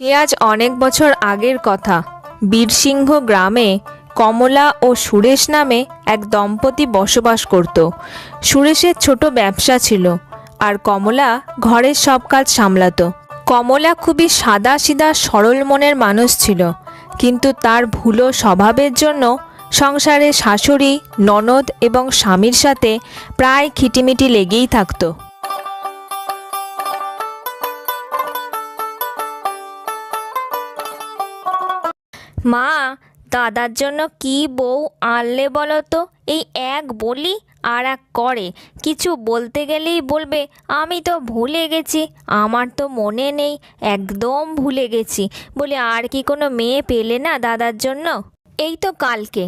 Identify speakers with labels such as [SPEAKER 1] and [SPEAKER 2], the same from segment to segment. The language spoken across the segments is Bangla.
[SPEAKER 1] সে আজ অনেক বছর আগের কথা। বীরসিংহ গ্রামে কমলা ও সুরেশ নামে এক দম্পতি বসবাস করত। সুরেশের ছোট ব্যবসা ছিল, আর কমলা ঘরের সব কাজ সামলাতো। কমলা খুবই সাদাসিধা সরল মনের মানুষ ছিল, কিন্তু তার ভুলো স্বভাবের জন্য সংসারে শাশুড়ি, ননদ এবং স্বামীর সাথে প্রায় খিটিমিটি লেগেই থাকতো। মা, দাদার জন্য কি বউ আনলে বলো তো? এই এক বলি আর এক করে। কিছু বলতে গেলেই বলবে আমি তো ভুলে গেছি, আমার তো মনে নেই, একদম ভুলে গেছি। বলে আর কি কোনো মেয়ে পেলে না দাদার জন্য? এই তো কালকে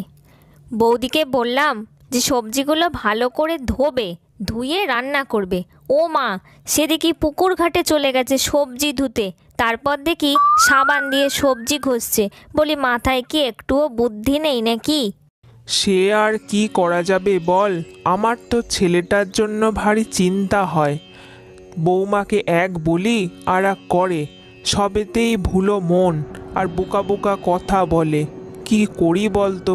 [SPEAKER 1] বৌদিকে বললাম যে সবজিগুলো ভালো করে ধোবে, ধুয়ে রান্না করবে। ও মা, সে দেখি পুকুর ঘাটে চলে গেছে সবজি ধুতে। তারপর দেখি সাবান দিয়ে সবজি ঘষছে। বলি মাথায় কি একটুও বুদ্ধি নেই নাকি?
[SPEAKER 2] সে আর কি করা যাবে বল, আমার তো ছেলেটার জন্য ভারী চিন্তা হয়। বৌমাকে এক বলি আর এক করে, সবেতেই ভুলো মন আর বোকা বোকা কথা বলে। কি করি বলতো?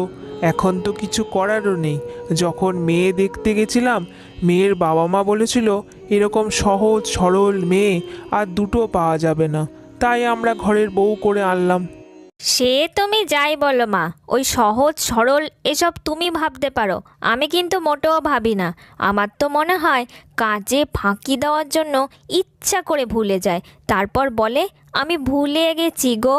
[SPEAKER 2] এখন তো কিছু করারও নেই। যখন মেয়ে দেখতে গেছিলাম, মেয়ের বাবা মা বলেছিল এরকম সহজ সরল মেয়ে আর দুটো পাওয়া যাবে না, তাই আমরা ঘরের বউ করে আনলাম।
[SPEAKER 1] সে তুমি যাই বলো মা, ওই সহজ সরল এসব তুমি ভাবতে পারো, আমি কিন্তু মোটেও ভাবি না। আমার তো মনে হয় কাজে ফাঁকি দেওয়ার জন্য ইচ্ছা করে ভুলে যায়, তারপর বলে আমি ভুলে গেছি গো।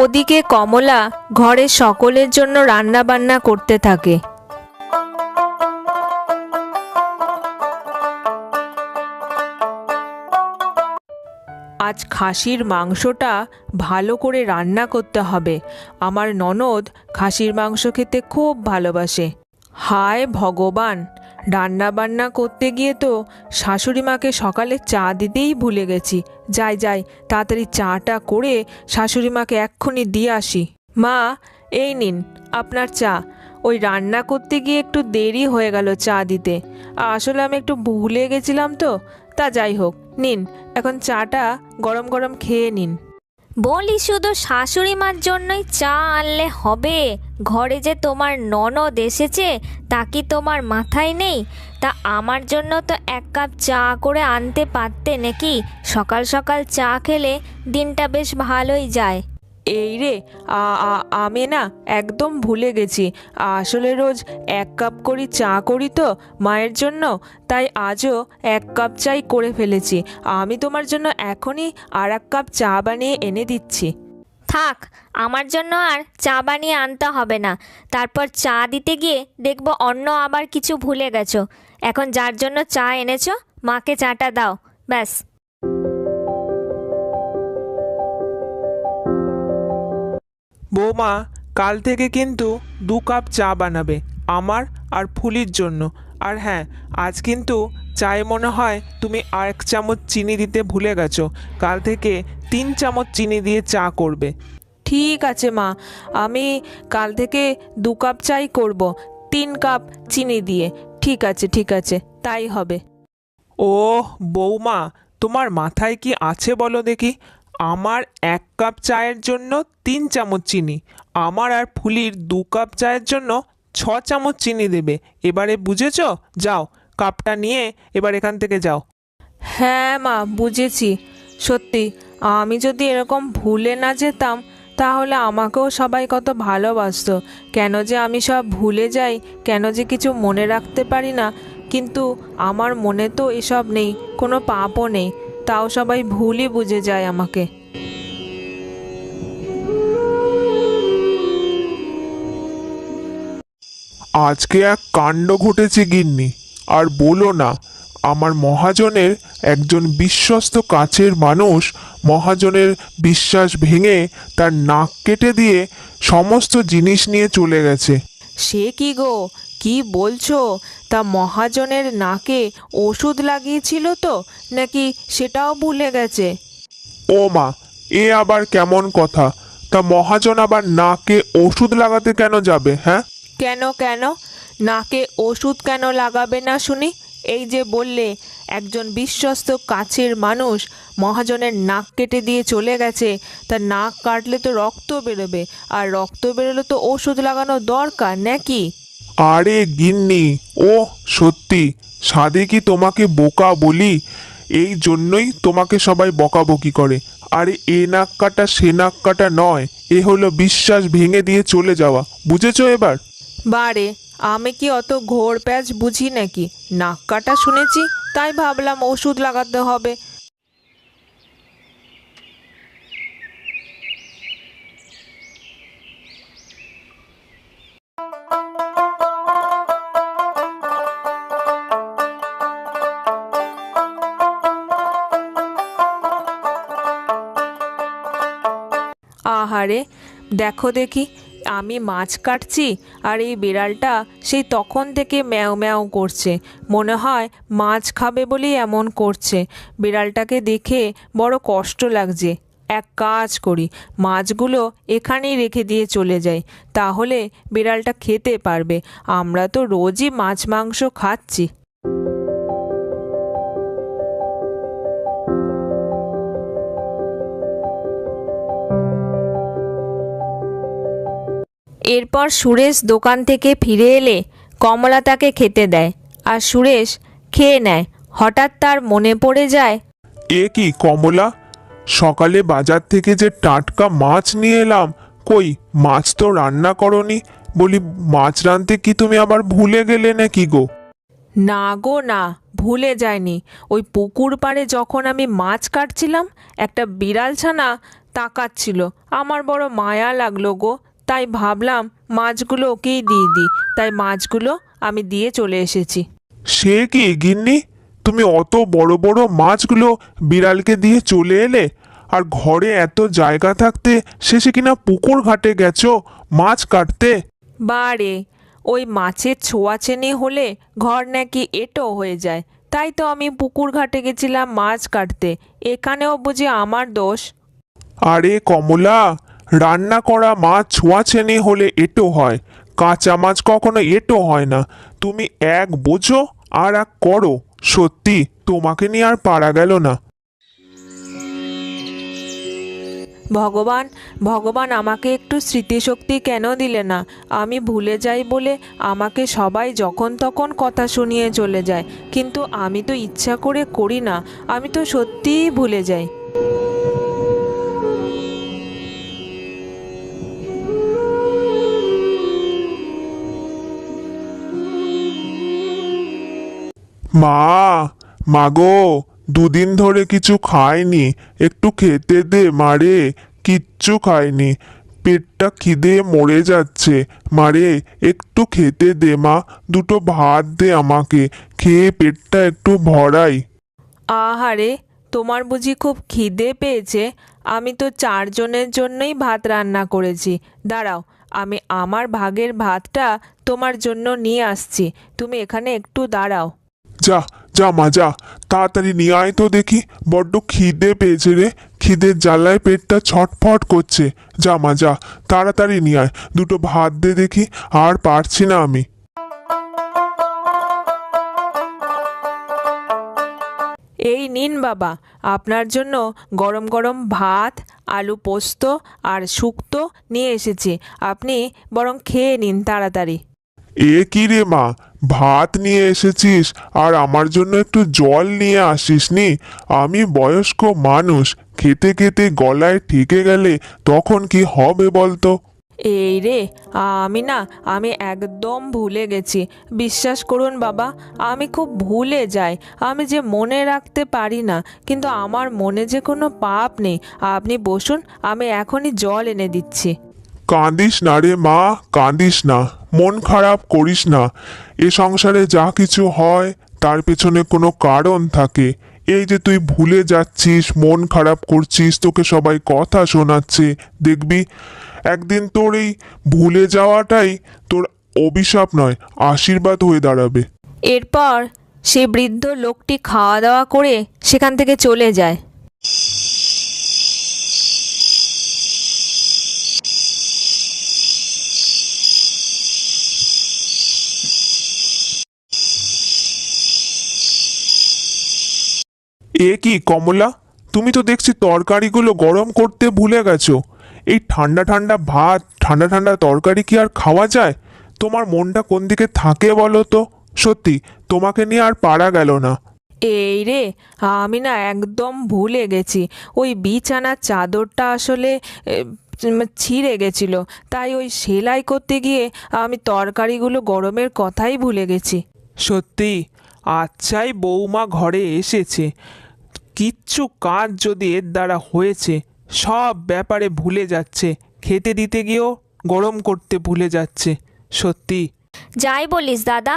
[SPEAKER 1] ওদিকে কমলা ঘরের সকলের জন্য রান্না বান্না করতে থাকে। আজ খাসির মাংসটা ভালো করে রান্না করতে হবে। আমার ননদ খাসির মাংস খেতে খুব ভালোবাসে। হায় ভগবান, রান্না বান্না করতে গিয়ে তো শাশুড়ি মাকে সকালে চা দিতেই ভুলে গেছি। যাই যাই, তাড়াতাড়ি চাটা করে শাশুড়ি মাকে এক্ষুনি দিয়ে আসি। মা, এই নিন আপনার চা। ওই রান্না করতে গিয়ে একটু দেরি হয়ে গেল চা দিতে, আসলে আমি একটু ভুলে গেছিলাম তো। তা যাই হোক, নিন এখন চাটা গরম গরম খেয়ে নিন। বলি শুধু শাশুড়ি মার জন্যই চা আনলে হবে? ঘরে যে তোমার ননদ এসেছে তা কি তোমার মাথায় নেই? তা আমার জন্য তো এক কাপ চা করে আনতে পারতে নাকি? সকাল সকাল চা খেলে দিনটা বেশ ভালোই যায়। এই রে, আমি না একদম ভুলে গেছি। আসলে রোজ এক কাপ করে চা করি তো মায়ের জন্য, তাই আজও এক কাপ চাই করে ফেলেছি। আমি তোমার জন্য এখনই আর এক কাপ চা বানিয়ে এনে দিচ্ছি। থাক, আমার জন্য আর চা বানিয়ে আনতে হবে না। তারপর চা দিতে গিয়ে দেখবো অন্য আবার কিছু ভুলে গেছো। এখন যার জন্য চা এনেছো মাকে চাটা দাও, ব্যাস।
[SPEAKER 2] বৌমা, কাল থেকে কিন্তু 2 কাপ চা বানাবে আমার আর ফুলির জন্য। আর হ্যাঁ, আজ কিন্তু চায়ে মনে হয় তুমি 1 চামচ চিনি দিতে ভুলে গেছো। কাল থেকে 3 চামচ চিনি দিয়ে চা করবে। ঠিক আছে মা, আমি কাল থেকে 2 কাপ চাই করব, 3 কাপ চিনি দিয়ে। ঠিক আছে ঠিক আছে, তাই হবে। ও বৌমা, তোমার মাথায় কি আছে বলো দেখি? আমার 1 কাপ চায়ের জন্য 3 চামচ চিনি, আমার আর ফুলির 2 কাপ চায়ের জন্য 6 চামচ চিনি দেবে। এবারে বুঝেছো? যাও, কাপটা নিয়ে এবার এখান থেকে যাও। হ্যাঁ মা, বুঝেছি। সত্যি আমি যদি এরকম ভুলে না যেতাম তাহলে আমাকেও সবাই কত ভালোবাসতো। কেন যে আমি সব ভুলে যাই, কেন যে কিছু মনে রাখতে পারি না। কিন্তু আমার মনে তো এসব নেই, কোনো পাপও নেই, তাও সবাই ভুলই বুঝে যায় আমাকে।
[SPEAKER 3] আজকে এক কাণ্ড ঘটেছে গিন্নি, আর বলো না। আমার মহাজনের একজন বিশ্বস্ত কাছের মানুষ মহাজনের বিশ্বাস ভেঙে তার নাক কেটে দিয়ে সমস্ত জিনিস নিয়ে চলে গেছে।
[SPEAKER 1] সে কি গো, কি বলছো? তা মহাজনের নাকে ওষুধ লাগিয়েছিল তো, নাকি সেটাও ভুলে গেছে?
[SPEAKER 3] ও মা, এ আবার কেমন কথা? তা মহাজন আবার নাকে ওষুধ লাগাতে কেন যাবে? হ্যাঁ,
[SPEAKER 1] কেন কেন? নাকে ওষুধ কেন লাগাবে না শুনি? এই যে বললে একজন বিশ্বস্ত কাছের মানুষ মহাজনের নাক কেটে দিয়ে চলে গেছে, তা নাক কাটলে তো রক্ত বেরোবে, আর রক্ত বেরোলে তো ওষুধ লাগানো দরকার নাকি?
[SPEAKER 3] আরে গিন্নি, ও সত্যি সাধে কি তোমাকে বোকা বলি? এই জন্যই তোমাকে সবাই বকাবকি করে। আরে এ নাক কাটা সে নাক কাটা নয়, এ হলো বিশ্বাস ভেঙে দিয়ে চলে যাওয়া। বুঝেছো এবার?
[SPEAKER 1] বারে, আমি কি অত ঘোর প্যাচ বুঝি নাকি? নাক কাটা শুনেছি, তাই ভাবলাম ওষুধ লাগাতে হবে। আহারে, দেখো দেখি, আমি মাছ কাটছি আর এই বিড়ালটা সেই তখন থেকে ম্যাও ম্যাও করছে। মনে হয় মাছ খাবে বলেই এমন করছে। বিড়ালটাকে দেখে বড় কষ্ট লাগছে। এক কাজ করি, মাছগুলো এখানেই রেখে দিয়ে চলে যাই, তাহলে বিড়ালটা খেতে পারবে। আমরা তো রোজই মাছ মাংস খাচ্ছি। এরপর সুরেশ দোকান থেকে ফিরে এলে কমলা তাকে খেতে দেয়, আর সুরেশ খেয়ে নেয়। হঠাৎ তার মনে পড়ে যায়,
[SPEAKER 3] এ কি কমলা, সকালে বাজার থেকে যে টাটকা মাছ নিয়ে এলাম, কই মাছ তো রান্না করনি। বলি মাছ রাঁধতে কি তুমি আবার ভুলে গেলে নাকি গো?
[SPEAKER 1] না গো না, ভুলে যায়নি। ওই পুকুর পাড়ে যখন আমি মাছ কাটছিলাম, একটা বিড়াল ছানা তাকাচ্ছিল। আমার বড় মায়া লাগলো গো, তাই ভাবলাম মাছগুলো ওকেই দিয়ে দিই, তাই মাছগুলো আমি দিয়ে চলে এসেছি।
[SPEAKER 3] সে কি গিন্নি, তুমি অত বড় বড় মাছগুলো বিড়ালকে দিয়ে চলে এলে? আর ঘরে এত জায়গা থাকতে শেষে কিনা পুকুর ঘাটে গেছো মাছ কাটতে?
[SPEAKER 1] বারে, ওই মাছের ছোঁয়াচেনি হলে ঘর নাকি এঁটো হয়ে যায়, তাই তো আমি পুকুর ঘাটে গেছিলাম মাছ কাটতে। এখানেও বুঝি আমার দোষ?
[SPEAKER 3] আরে কমলা, রান্না করা মাছ ছোঁয়াচেনি হলে এঁটো হয়, কাঁচা মাছ কখনো এঁটো হয় না। তুমি এক বোঝো আর এক করো। সত্যি তোমাকে নিয়ে আর পারা গেল না।
[SPEAKER 1] ভগবান, ভগবান আমাকে একটু স্মৃতিশক্তি কেন দিলে না? আমি ভুলে যাই বলে আমাকে সবাই যখন তখন কথা শুনিয়ে চলে যায়, কিন্তু আমি তো ইচ্ছা করে করি না, আমি তো সত্যিই ভুলে যাই।
[SPEAKER 3] মা, মাগো, দুদিন ধরে কিছু খাইনি, একটু খেতে দে মারে। কিচ্ছু খাইনি, পেটটা খিদে মরে যাচ্ছে। মারে একটু খেতে দে মা, দুটো ভাত দে আমাকে, খেয়ে পেটটা একটু ভরাই।
[SPEAKER 1] আহারে, তোমার বুঝি খুব খিদে পেয়েছে? আমি তো 4 জনের জন্যই ভাত রান্না করেছি। দাঁড়াও, আমি আমার ভাগের ভাতটা তোমার জন্য নিয়ে আসছি। তুমি এখানে একটু দাঁড়াও।
[SPEAKER 3] যা, যা মা যা, তাড়াতাড়ি নিয়ে আয় তো দেখি, বড্ড খিদে পেয়েছে রে। খিদের জ্বালায় পেটটা ছটফট করছে। যা মা যা, তাড়াতাড়ি নিয়ে আয়, দুটো ভাত দে দেখি, আর পারছি না আমি।
[SPEAKER 1] এই নিন বাবা, আপনার জন্য গরম গরম ভাত, আলু পোস্ত আর শুক্তো নিয়ে এসেছি। আপনি বরং খেয়ে নিন তাড়াতাড়ি।
[SPEAKER 3] এ কি রে মা, ভাত নিয়ে এসেছিস আর আমার জন্য একটু জল নিয়ে আসিসনি? আমি বয়স্ক মানুষ, খেতে খেতে গলায় ঠেকে গেলে তখন কি হবে বলতো?
[SPEAKER 1] এই রে, আমি একদম ভুলে গেছি। বিশ্বাস করুন বাবা, আমি খুব ভুলে যাই। আমি যে মনে রাখতে পারি না, কিন্তু আমার মনে যে কোনো পাপ নেই। আপনি বসুন, আমি এখনই জল এনে দিচ্ছি।
[SPEAKER 3] কাঁদিস না রে মা, কাঁদিস না, মন খারাপ করিস না। এ সংসারে যা কিছু হয় তার পেছনে কোনো কারণ থাকে। এই যে তুই ভুলে যাচ্ছিস, মন খারাপ করছিস, তোকে সবাই কথা শোনাচ্ছে, দেখবি একদিন তোর এই ভুলে যাওয়াটাই তোর অভিশাপ নয়, আশীর্বাদ হয়ে দাঁড়াবে।
[SPEAKER 1] এরপর সে বৃদ্ধ লোকটি খাওয়া দাওয়া করে সেখান থেকে চলে যায়।
[SPEAKER 3] এ কি কমলা, তুমি তো দেখছি তরকারিগুলো গরম করতে ভুলে গেছো। এই ঠান্ডা ঠান্ডা ভাত, ঠান্ডা ঠান্ডা তরকারি কি আর খাওয়া যায়? তোমার মনটা কোন দিকে থাকে বলো তো? সত্যি তোমাকে নিয়ে আর পারা গেল না।
[SPEAKER 1] এই রে, আমি না একদম ভুলে গেছি। ওই বিছানার চাদরটা আসলে ছিঁড়ে গেছিল, তাই ওই সেলাই করতে গিয়ে আমি তরকারিগুলো গরমের কথাই ভুলে গেছি।
[SPEAKER 2] সত্যি, আচ্ছাই বৌমা ঘরে এসেছে। কিচ্ছু কাজ যদি এর দ্বারা হয়েছে, সব ব্যাপারে ভুলে যাচ্ছে, খেতে দিতে গিয়েও গরম করতে ভুলে যাচ্ছে। সত্যি।
[SPEAKER 4] যাই বলিস দাদা,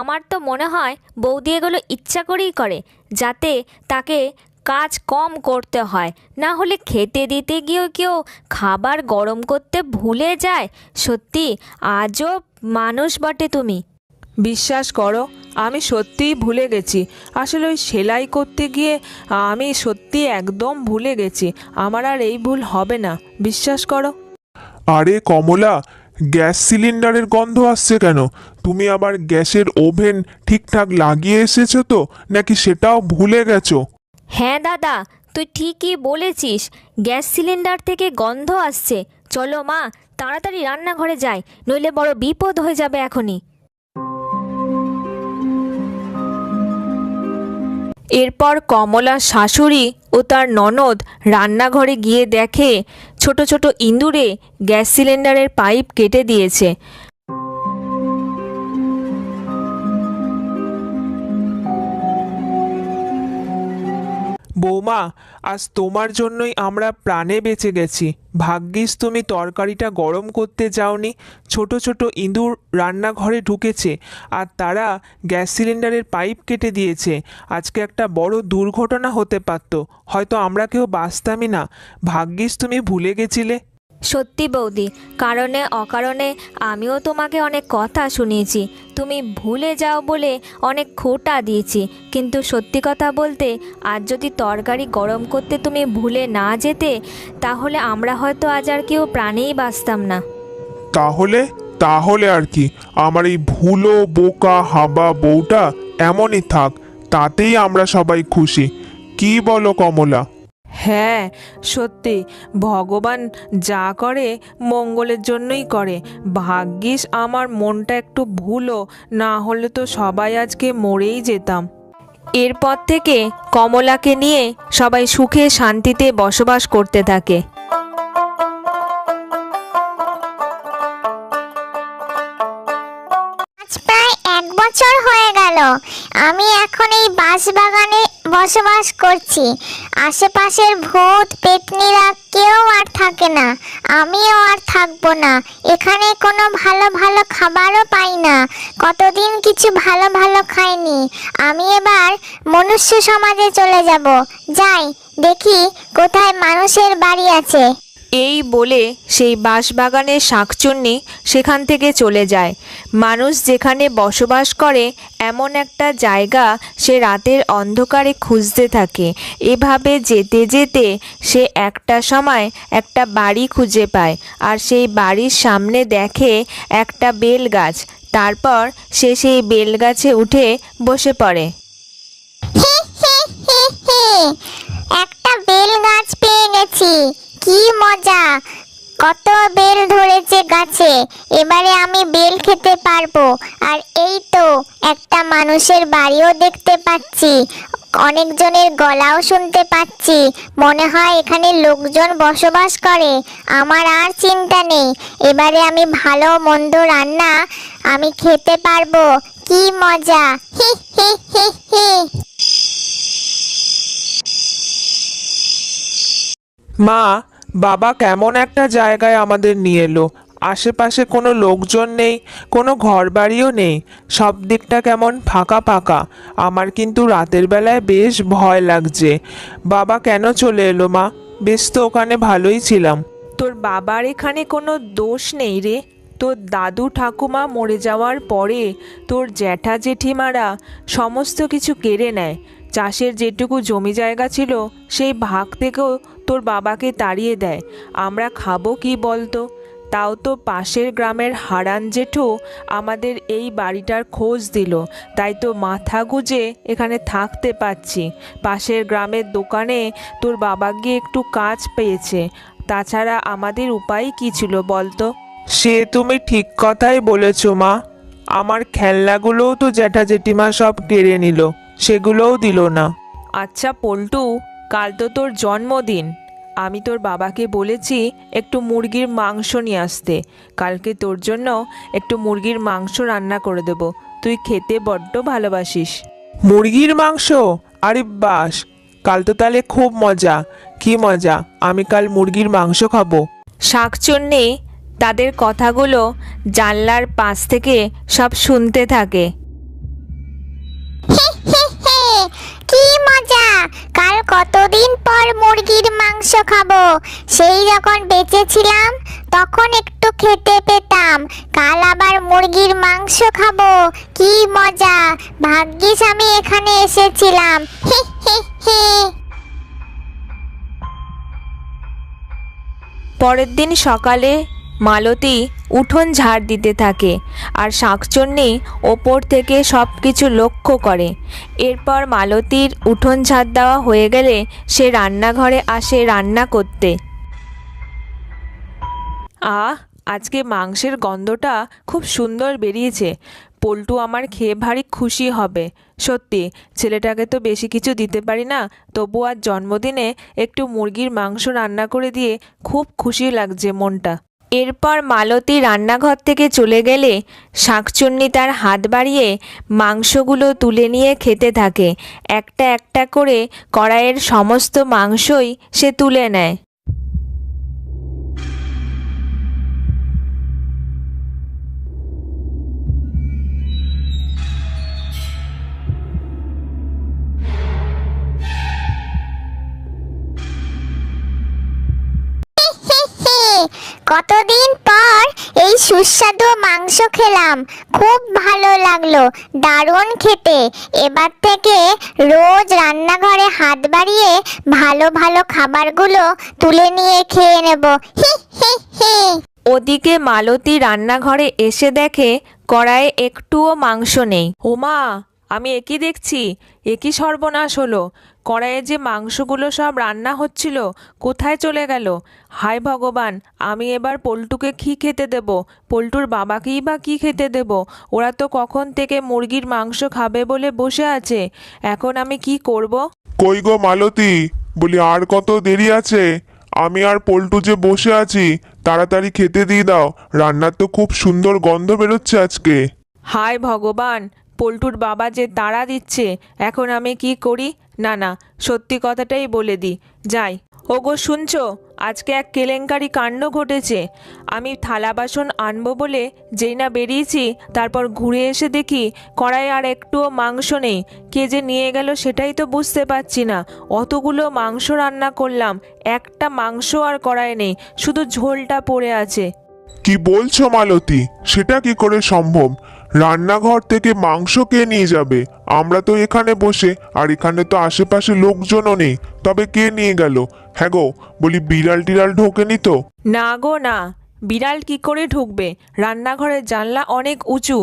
[SPEAKER 4] আমার তো মনে হয় বৌদি এগুলো ইচ্ছা করেই করে, যাতে তাকে কাজ কম করতে হয়। না হলে খেতে দিতে গিয়েও কেউ খাবার গরম করতে ভুলে যায়। সত্যি আজব মানুষ বটে তুমি।
[SPEAKER 1] বিশ্বাস করো, আমি সত্যিই ভুলে গেছি। আসলে ওই সেলাই করতে গিয়ে আমি সত্যি একদম ভুলে গেছি। আমার আর এই ভুল হবে না, বিশ্বাস করো।
[SPEAKER 3] আরে কমলা, গ্যাস সিলিন্ডারের গন্ধ আসছে কেন? তুমি আবার গ্যাসের ওভেন ঠিকঠাক লাগিয়ে এসেছো তো, নাকি সেটাও ভুলে গেছো?
[SPEAKER 4] হ্যাঁ দাদা, তুই ঠিকই বলেছিস, গ্যাস সিলিন্ডার থেকে গন্ধ আসছে। চলো মা, তাড়াতাড়ি রান্নাঘরে যাই, নইলে বড় বিপদ হয়ে যাবে এখনই।
[SPEAKER 1] এরপর কমলার শাশুড়ি ও তার ননদ রান্নাঘরে গিয়ে দেখে ছোট ছোট ইঁদুরে গ্যাস সিলিন্ডারের পাইপ কেটে দিয়েছে।
[SPEAKER 2] বৌমা, আজ তোমার জন্যই আমরা প্রাণে বেঁচে গেছি। ভাগ্যিস তুমি তরকারিটা গরম করতে যাওনি। ছোট ছোট ইঁদুর রান্নাঘরে ঢুকেছে, আর তারা গ্যাস সিলিন্ডারের পাইপ কেটে দিয়েছে। আজকে একটা বড় দুর্ঘটনা হতে পারত, হয়তো আমরা কেউ বাঁচতামই না। ভাগ্যিস তুমি ভুলে গেছিলে।
[SPEAKER 4] সত্যি বৌদি, কারণে অকারণে আমিও তোমাকে অনেক কথা শুনিয়েছি, তুমি ভুলে যাও বলে অনেক খোঁটা দিয়েছি। কিন্তু সত্যি কথা বলতে, আজ যদি তরকারি গরম করতে তুমি ভুলে না যেতে, তাহলে আমরা হয়তো আজ আর কেউ প্রাণেই বাঁচতাম না।
[SPEAKER 3] তাহলে তাহলে আর কি, আমার এই ভুলো বোকা হাবা বউটা এমনই থাক, তাতেই আমরা সবাই খুশি। কি বলো কমলা?
[SPEAKER 1] হ্যাঁ, সত্যি ভগবান যা করে মঙ্গলের জন্যই করে। ভাগ্যিস আমার মনটা একটু ভুলো, না হলে তো সবাই আজকে মরেই যেতাম। এরপর থেকে কমলাকে নিয়ে সবাই সুখে শান্তিতে বসবাস করতে থাকে।
[SPEAKER 5] আজ প্রায় 1 বছর হয়ে গেল আমি এখন এই বাঁশবাগানে বসবাস করছি। আশেপাশের ভূত পেতনিরা কেউ আর থাকে না, আমিও আর থাকবো না। এখানে কোনো ভালো ভালো খাবারও পাই না, কতদিন কিছু ভালো ভালো খাইনি। আমি এবার মনুষ্য সমাজে চলে যাব। যাই দেখি কোথায় মানুষের বাড়ি আছে।
[SPEAKER 1] এই বলে সেই বাঁশবাগানের শাঁকচুন্নি সেখান থেকে চলে যায়। মানুষ যেখানে বসবাস করে এমন একটা জায়গা সে রাতের অন্ধকারে খুঁজতে থাকে। এভাবে যেতে যেতে সে একটা সময় একটা বাড়ি খুঁজে পায়, আর সেই বাড়ির সামনে দেখে একটা বেল গাছ। তারপর সে সেই বেল গাছে উঠে বসে পড়ে।
[SPEAKER 5] একটা বেল গাছ পেয়ে গেছি, কি মজা! কত বেল ধরেছে গাছে, এবারে আমি বেল খেতে পারবো। আর এই তো একটা মানুষের বাড়িও দেখতে পাচ্ছি, অনেকজনের গলাও শুনতে পাচ্ছি। মনে হয় এখানে লোকজন বসবাস করে। আমার আর চিন্তা নেই, এবারে আমি ভালো মন্দ রান্না আমি খেতে পারবো। কি মজা! হি হি হি হি।
[SPEAKER 2] মা, বাবা কেমন একটা জায়গায় আমাদের নিয়ে এলো। আশেপাশে কোনো লোকজন নেই, কোনো ঘরবাড়িও নেই, সব দিকটা কেমন ফাঁকা ফাঁকা। আমার কিন্তু রাতের বেলায় বেশ ভয় লাগছে। বাবা কেন চলে এলো মা? বেশ তো ওখানে ভালোই ছিলাম।
[SPEAKER 1] তোর বাবার এখানে কোনো দোষ নেই রে। তোর দাদু ঠাকুমা মরে যাওয়ার পরে তোর জ্যাঠা জেঠিমারা সমস্ত কিছু কেড়ে নেয়। চাষের যেটুকু জমি জায়গা ছিল সেই ভাগ থেকেও তোর বাবাকে তাড়িয়ে দেয়। আমরা খাবো কি বলতো? তাও তো পাশের গ্রামের হারান জেঠু আমাদের এই বাড়িটার খোঁজ দিল, তাই তো মাথা গুঁজে এখানে থাকতে পারছি। পাশের গ্রামের দোকানে তোর বাবা গিয়ে একটু কাজ পেয়েছে, তাছাড়া আমাদের উপায় কী ছিল বলতো?
[SPEAKER 2] সে তুমি ঠিক কথাই বলেছ মা। আমার খেলনাগুলোও তো জ্যাঠা জেঠিমা সব কেড়ে নিল, সেগুলোও দিল না।
[SPEAKER 1] আচ্ছা পল্টু, কাল তো তোর জন্মদিন। আমি তোর বাবাকে বলেছি একটু মুরগির মাংস নিয়ে আসতে। কালকে তোর জন্য একটু মুরগির মাংস রান্না করে দেব, তুই খেতে বড্ড ভালোবাসিস।
[SPEAKER 2] মুরগির মাংস? আরে বাস, কাল তো তাহলে খুব মজা। কি মজা, আমি কাল মুরগির মাংস খাবো।
[SPEAKER 4] শাকচুন্নি তাদের কথাগুলো জানলার পাশ থেকে সব শুনতে থাকে।
[SPEAKER 5] কি মজা, কাল কতদিন পর মুরগির মাংস খাবো। সেই যখন বেঁচে ছিলাম তখন একটু খেতে পেতাম, কাল আবার মুরগির মাংস খাবো। কি মজা, ভাগ্যিস আমি এখানে এসেছিলাম।
[SPEAKER 4] পরের দিন সকালে মালতী উঠোন ঝাড় দিতে থাকে আর শাকচুন্নি ওপর থেকে সব কিছু লক্ষ্য করে। এরপর মালতীর উঠোন ঝাড় দেওয়া হয়ে গেলে সে রান্নাঘরে আসে রান্না করতে।
[SPEAKER 1] আজকে মাংসের গন্ধটা খুব সুন্দর বেরিয়েছে। পল্টু আমার খেয়ে ভারী খুশি হবে। সত্যি, ছেলেটাকে তো বেশি কিছু দিতে পারি না, তবু আজ জন্মদিনে একটু মুরগির মাংস রান্না করে দিয়ে খুব খুশি লাগছে মনটা।
[SPEAKER 4] এরপর মালতী রান্নাঘর থেকে চলে গেলে শাকচুন্নি তার হাত বাড়িয়ে মাংসগুলো তুলে নিয়ে খেতে থাকে। একটা একটা করে কড়াইয়ের সমস্ত মাংসই সে তুলে নেয়।
[SPEAKER 5] কতদিন পর এই সুস্বাদু মাংস খেলাম, খুব ভালো লাগলো, দারুণ খেতে। এবার থেকে রোজ রান্নাঘরে হাত বাড়িয়ে ভালো ভালো খাবারগুলো তুলে নিয়ে খেয়ে নেব।
[SPEAKER 4] ওদিকে মালতী রান্নাঘরে এসে দেখে কড়াইয়ে একটুও মাংস নেই।
[SPEAKER 1] ওমা, আমি একই দেখছি, একই সর্বনাশ হলো। কড়াইয়ে যে মাংসগুলো সব রান্না হচ্ছিল কোথায় চলে গেল? হায় ভগবান, আমি এবার পল্টুকে কী খেতে দেব? পল্টুর বাবাকেই বা কী খেতে দেব? ওরা তো কখন থেকে মুরগির মাংস খাবে বলে বসে আছে, এখন আমি কি করব?
[SPEAKER 3] কই গো মালতী, বলি আর কত দেরি আছে? আমি আর পল্টু যে বসে আছি, তাড়াতাড়ি খেতে দিয়ে দাও, রান্নার তো খুব সুন্দর গন্ধ বেরোচ্ছে আজকে।
[SPEAKER 1] হায় ভগবান, পল্টুর বাবা যে তাড়া দিচ্ছে, এখন আমি কি করি? না না, সত্যি কথাটাই বলে দিই, যাই। ওগো শুনছো, আজকে এক কেলেঙ্কারি কাণ্ড ঘটেছে। আমি থালা বাসন আনবো বলে যেই না বেরিয়েছি, তারপর ঘুরে এসে দেখি কড়াই আর একটুও মাংস নেই। কে যে নিয়ে গেল সেটাই তো বুঝতে পারছি না। অতগুলো মাংস রান্না করলাম, একটা মাংস আর কড়াই নেই, শুধু ঝোলটা পড়ে আছে।
[SPEAKER 3] কি বলছো মালতী, সেটা কি করে সম্ভব? রান্নাঘর থেকে মাংস কে নিয়ে যাবে? আমরা তো এখানে বসে, আর এখানে তো আশেপাশে লোকজনও নেই, তবে কে নিয়ে গেল? হ্যাঁ গো, বলি বিড়াল টিড়াল ঢোকেনি তো?
[SPEAKER 1] না গো না, বিড়াল কি করে ঢুকবে? রান্নাঘরের জানলা অনেক উঁচু,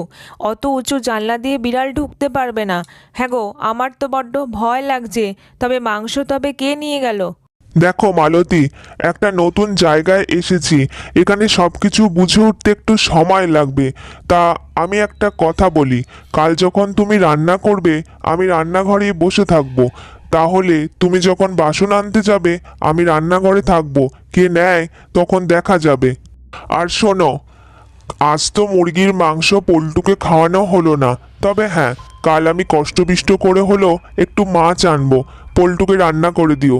[SPEAKER 1] অত উঁচু জানলা দিয়ে বিড়াল ঢুকতে পারবে না। হ্যাঁ গো, আমার তো বড্ড ভয় লাগছে। তবে মাংস তবে কে নিয়ে গেল?
[SPEAKER 3] দেখো মালতী, একটা নতুন জায়গায় এসেছি, এখানে সবকিছু বুঝে উঠতে একটু সময় লাগবে। তা আমি একটা কথা বলি, কাল যখন তুমি রান্না করবে আমি রান্নাঘরে বসে থাকবো, তাহলে তুমি যখন বাসন আনতে যাবে আমি রান্নাঘরে থাকবো, কে নেয় তখন দেখা যাবে। আর শোনো, আজ তো মুরগির মাংস পল্টুকে খাওয়ানো হলো না, তবে হ্যাঁ, কাল আমি কষ্টবিষ্ট করে হলো একটু মাছ আনবো, পল্টুকে রান্না করে দিও।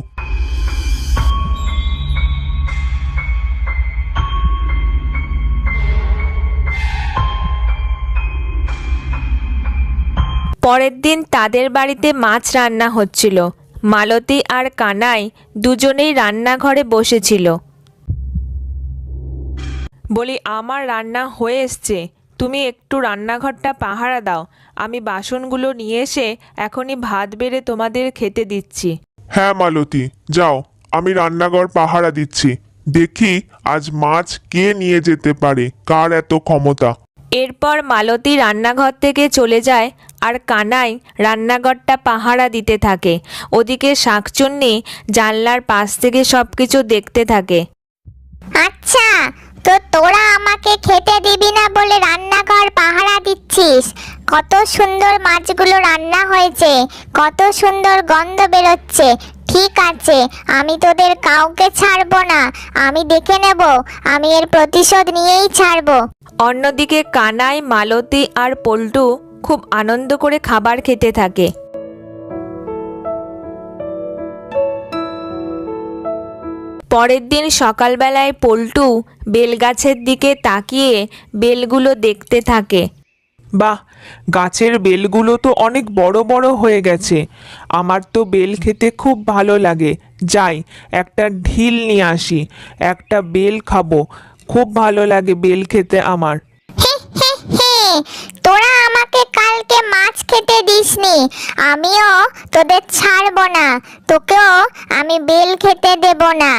[SPEAKER 4] পরের দিন তাদের বাড়িতে মাছ রান্না হচ্ছিল। মালতী আর কানাই দুজনেই রান্নাঘরে বসেছিল।
[SPEAKER 1] বলি, আমার রান্না হয়ে এসছে, তুমি একটু রান্নাঘরটা পাহারা দাও। আমি বাসনগুলো নিয়ে এসে এখনই ভাত বেড়ে তোমাদের খেতে দিচ্ছি।
[SPEAKER 3] হ্যাঁ মালতী, যাও, আমি রান্নাঘর পাহারা দিচ্ছি, দেখি আজ মাছ কে নিয়ে যেতে পারে, কার এত ক্ষমতা।
[SPEAKER 1] এরপর মালতী রান্নাঘর থেকে চলে যায় আর কানাই রান্নাঘরটা পাহারা দিতে থাকে। ওদিকে শাকচুন্নি জানলার পাশ থেকে সব কিছু দেখতে থাকে।
[SPEAKER 5] আচ্ছা, তো তোরা আমাকে খেতে দিবি না বলে রান্নাঘর পাহারা দিচ্ছিস? কত সুন্দর মাছগুলো রান্না হয়েছে, কত সুন্দর গন্ধ বেরোচ্ছে। ঠিক আছে, আমি তোদের কাউকে ছাড়বো না, আমি দেখে নেব, আমি এর প্রতিশোধ নিয়েই ছাড়বো।
[SPEAKER 1] অন্যদিকে কানাই, মালতী আর পল্টু খুব আনন্দ করে খাবার খেতে থাকে। পরের দিন সকালবেলায় পল্টু বেলগাছের দিকে তাকিয়ে বেলগুলো দেখতে থাকে।
[SPEAKER 2] বাহ, গাছের বেলগুলো তো অনেক বড় বড় হয়ে গেছে। আমার তো বেল খেতে খুব ভালো লাগে। যাই, একটা ঢিল নিয়ে আসি, একটা বেল খাবো। খুব ভালো লাগে বেল খেতে আমার।
[SPEAKER 5] তোরা আমাকে কালকে মাছ খেতে দিসনি, আমিও তোদের ছাড়বো না, তোকেও আমি বেল খেতে দেব না।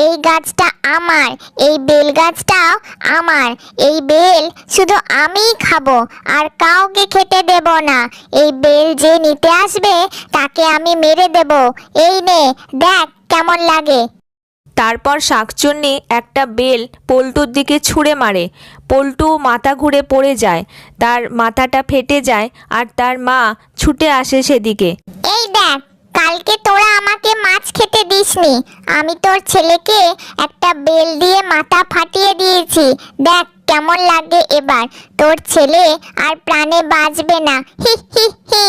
[SPEAKER 5] এই গাছটা আমার, এই বেল গাছটাও আমার। এই বেল শুধু আমিই খাবো, আর কাউকে খেতে দেব না। এই বেল যে নিতে আসবে তাকে আমি মেরে দেব। এই নে, দেখ কেমন লাগে।
[SPEAKER 1] তারপর শাকচুন্নি একটা বেল পল্টুর দিকে ছুঁড়ে মারে। পল্টু মাথা ঘুরে পড়ে যায়, তার মাথাটা ফেটে যায় আর তার মা ছুটে আসে সেদিকে।
[SPEAKER 5] এই দেখ, কালকে তোরা আমাকে মাছ খেতে দিসনি, আমি তোর ছেলেকে একটা বেল দিয়ে মাথা ফাটিয়ে দিয়েছি। দেখ কেমন লাগে এবার। তোর ছেলে আর প্রাণে বাঁচবে না। হি হি হি।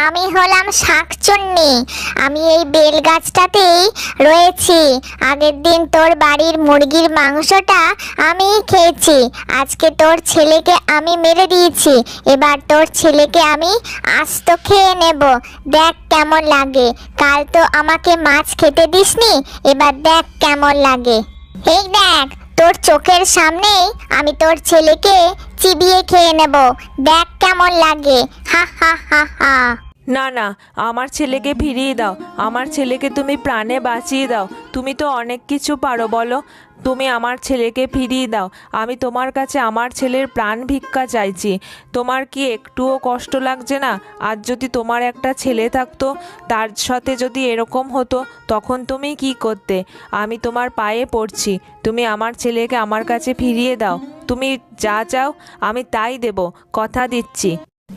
[SPEAKER 5] আমি হলাম শাকচুন্নি, আমি এই বেল গাছটাতেই রয়েছি। আগের দিন তোর বাড়ির মুরগির মাংসটা আমিই খেয়েছি, আজকে তোর ছেলেকে আমি মেরে দিয়েছি, এবার তোর ছেলেকে আমি আস্ত খেয়ে নেব। দেখ কেমন লাগে। কাল তো আমাকে মাছ খেতে দিসনি, এবার দেখ কেমন লাগে। এই দেখ, তোর চোখের সামনেই আমি তোর ছেলেকে চিবিয়ে খেয়ে নেব। দেখ কেমন লাগে। হা হা হা হা।
[SPEAKER 1] না না, আমার ছেলেকে ফিরিয়ে দাও, আমার ছেলেকে তুমি প্রাণে বাঁচিয়ে দাও। তুমি তো অনেক কিছু পারো, বলো। তুমি আমার ছেলেকে ফিরিয়ে দাও। আমি তোমার কাছে আমার ছেলের প্রাণ ভিক্ষা চাইছি। তোমার কি একটুও কষ্ট লাগছে না? আজ যদি তোমার একটা ছেলে থাকতো, তার সাথে যদি এরকম হতো, তখন তুমি কি করতে? আমি তোমার পায়ে পড়ছি, তুমি আমার ছেলেকে আমার কাছে ফিরিয়ে দাও। তুমি যা চাও আমি তাই দেব, কথা দিচ্ছি।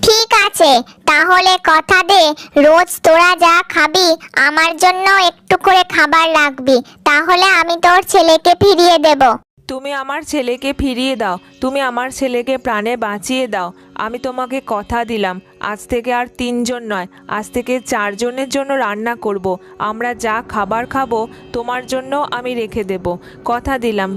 [SPEAKER 5] ঠিক আছে, তাহলে কথা দে, রোজ তোরা যা খাবি আমার জন্য একটু করে খাবার রাখবি, তাহলে আমি তোর ছেলেকে ফিরিয়ে দেব।
[SPEAKER 1] তুমি আমার ছেলেকে ফিরিয়ে দাও, তুমি আমার ছেলেকে প্রাণে বাঁচিয়ে দাও। আমি তোমাকে কথা দিলাম, আজ থেকে আর 3 জন নয়, আজ থেকে 4 জনের জন্য রান্না করব। আমরা যা খাবার খাবো তোমার জন্য আমি রেখে দেব, কথা দিলাম।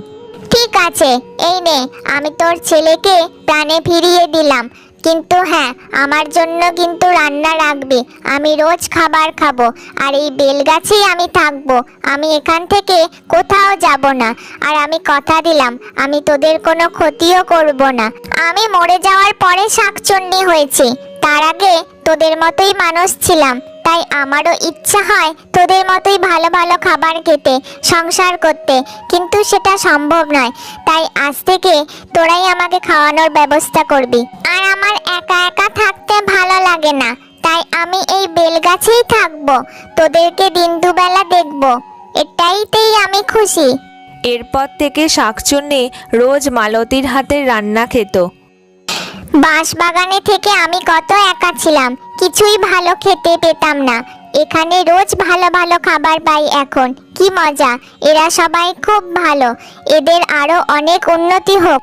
[SPEAKER 5] ঠিক আছে, এই নে, আমি তোর ছেলেকে প্রাণে ফিরিয়ে দিলাম। কিন্তু হ্যাঁ, আমার জন্য কিন্তু রান্না রাখবি। আমি রোজ খাবার খাবো, আর এই বেল গাছেই আমি থাকবো। আমি এখান থেকে কোথাও যাব না। আর আমি কথা দিলাম, আমি তোদের কোনো ক্ষতিও করব না। আমি মরে যাওয়ার পরে শাকচুন্নি হয়েছি, তার আগে তোদের মতোই মানুষ ছিলাম। তাই আমারও ইচ্ছা হয় তোদের মতোই ভালো ভালো খাবার খেতে, সংসার করতে, কিন্তু সেটা সম্ভব নয়। তাই আজ থেকে তোরাই আমাকে খাওয়ানোর ব্যবস্থা করবি। আর আমার একা একা থাকতে ভালো লাগে না, তাই আমি এই বেল গাছেই থাকবো, তোদেরকে দিন দুবেলা দেখবো, এটাইতেই আমি খুশি।
[SPEAKER 1] এরপর থেকে শাকচুন্নি রোজ মালতীর হাতের রান্না খেত।
[SPEAKER 5] বাঁশবাগানে থেকে আমি কত একা ছিলাম, কিছুই ভালো খেতে পেতাম না। এখানে রোজ ভালো ভালো খাবার পাই এখন, কি মজা। এরা সবাই খুব ভালো, এদের আরো অনেক উন্নতি হোক।